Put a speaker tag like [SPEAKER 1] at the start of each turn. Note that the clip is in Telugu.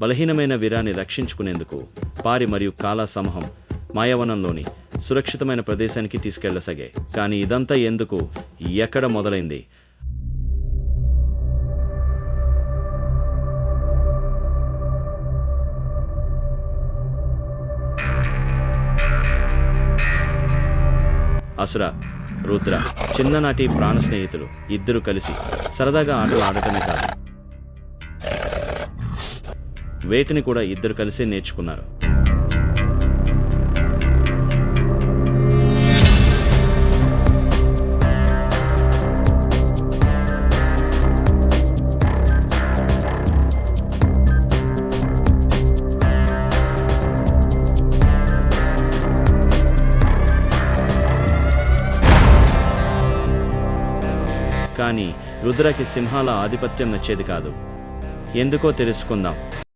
[SPEAKER 1] బలహీనమైన వీరాన్ని రక్షించుకునేందుకు పారి మరియు కాలా సమూహం మాయావనంలోని సురక్షితమైన ప్రదేశానికి తీసుకెళ్లసాగాయి. కానీ ఇదంతా ఎందుకు, ఎక్కడ మొదలైంది? అసుర, రుద్ర చిన్ననాటి ప్రాణ స్నేహితులు. ఇద్దరు కలిసి సరదాగా ఆటలు ఆడటమే కాదు, వేటిని కూడా ఇద్దరు కలిసి నేర్చుకున్నారు. కానీ రుద్రకి సింహాల ఆధిపత్యం నచ్చేది కాదు. ఎందుకో తెలుసుకుందాం.